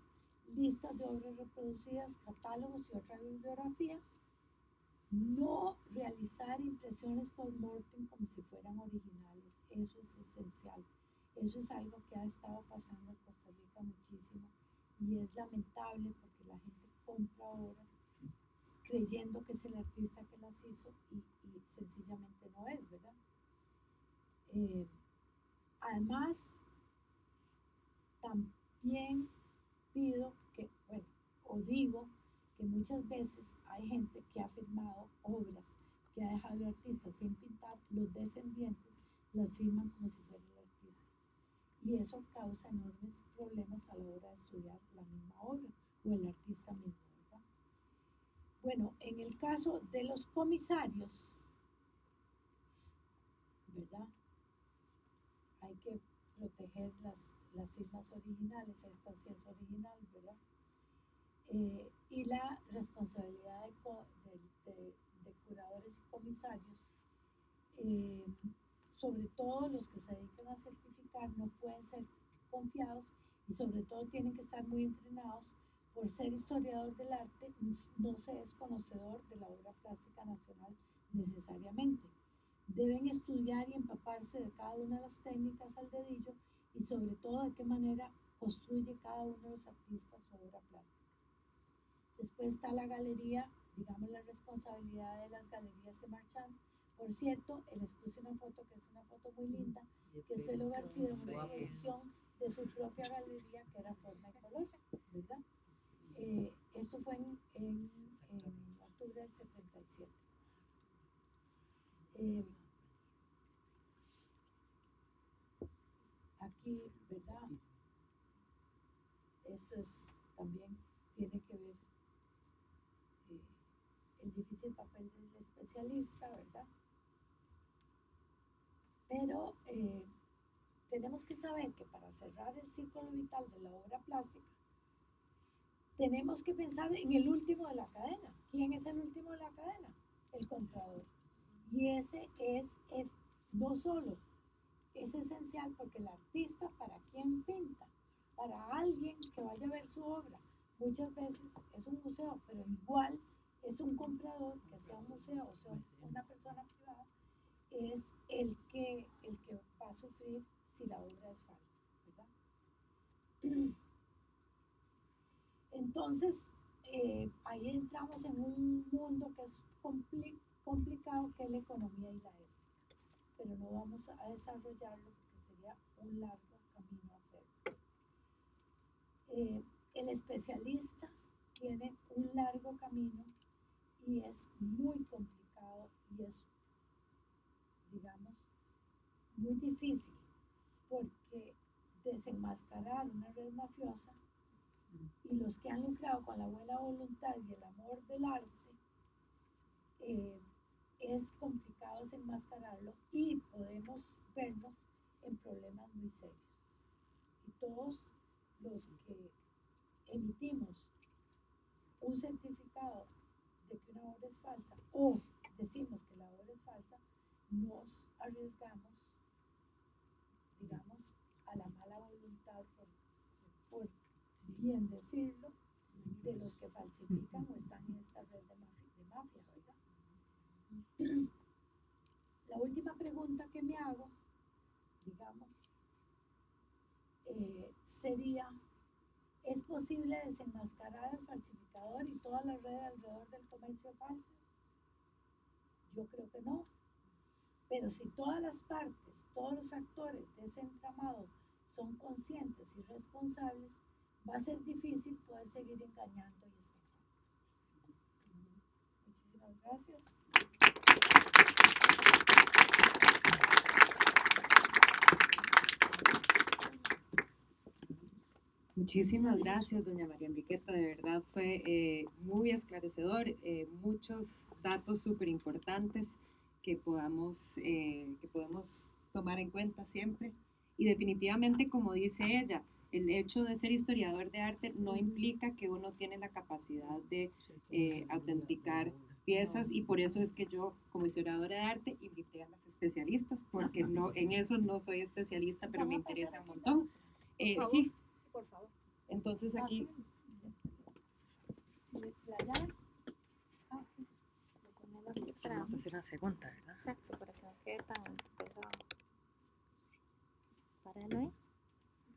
listas de obras reproducidas, catálogos y otra bibliografía, no realizar impresiones post-mortem como si fueran originales, eso es esencial. Eso es algo que ha estado pasando en Costa Rica muchísimo y es lamentable porque la gente compra obras creyendo que es el artista que las hizo y sencillamente no es, ¿verdad? Además, también pido que, bueno, o digo que muchas veces hay gente que ha firmado obras que ha dejado el artista sin pintar, los descendientes las firman como si fuera el artista. Y eso causa enormes problemas a la hora de estudiar la misma obra o el artista mismo, ¿verdad? Bueno, en el caso de los comisarios, ¿verdad? Hay que proteger las firmas originales, esta sí es original, ¿verdad? Y la responsabilidad de curadores y comisarios, sobre todo los que se dedican a certificar, no pueden ser confiados y sobre todo tienen que estar muy entrenados. Por ser historiador del arte, no se es conocedor de la obra plástica nacional necesariamente. Deben estudiar y empaparse de cada una de las técnicas al dedillo y sobre todo de qué manera construye cada uno de los artistas su obra plástica. Después está la galería, digamos la responsabilidad de las galerías de Marchand. Por cierto, les puse una foto que es una foto muy linda, que es Felo García en una exposición de su propia galería que era Forma y Color, ¿verdad? Esto fue en octubre del 77. Aquí, ¿verdad? Esto es también tiene que ver el difícil papel del especialista, ¿verdad? Pero tenemos que saber que para cerrar el círculo vital de la obra plástica, tenemos que pensar en el último de la cadena. ¿Quién es el último de la cadena? El comprador. Y ese es no solo es esencial porque el artista, ¿para quién pinta? Para alguien que vaya a ver su obra. Muchas veces es un museo, pero igual es un comprador, que sea un museo o sea una persona privada, es el que va a sufrir si la obra es falsa, ¿verdad? Entonces, ahí entramos en un mundo que es complicado, que es la economía y la ética, pero no vamos a desarrollarlo porque sería un largo camino a hacerlo. El especialista tiene un largo camino y es muy complicado y es, digamos, muy difícil, porque desenmascarar una red mafiosa y los que han lucrado con la buena voluntad y el amor del arte, es complicado desenmascararlo y podemos vernos en problemas muy serios. Y todos los que emitimos un certificado de que una obra es falsa o decimos que la obra es falsa, nos arriesgamos, digamos, a la mala voluntad, por bien decirlo, de los que falsifican o están en esta red de mafia, ¿verdad? La última pregunta que me hago, digamos, sería: ¿es posible desenmascarar al falsificador y toda la red alrededor del comercio falso? Yo creo que no. Pero si todas las partes, todos los actores de ese entramado son conscientes y responsables, va a ser difícil poder seguir engañando y estafando. Muchísimas gracias. Muchísimas gracias, doña María Enriqueta, de verdad fue muy esclarecedor, muchos datos súper importantes que podemos tomar en cuenta siempre. Y definitivamente, como dice ella, el hecho de ser historiador de arte no implica que uno tiene la capacidad de autenticar piezas, y por eso es que yo, como historiadora de arte, invité a las especialistas, porque no, en eso no soy especialista, pero me interesa un montón. Sí. Por favor. Entonces aquí... Sí, la llave. Vamos a hacer una segunda, ¿verdad? Exacto, para que no quede tan pesado. Para no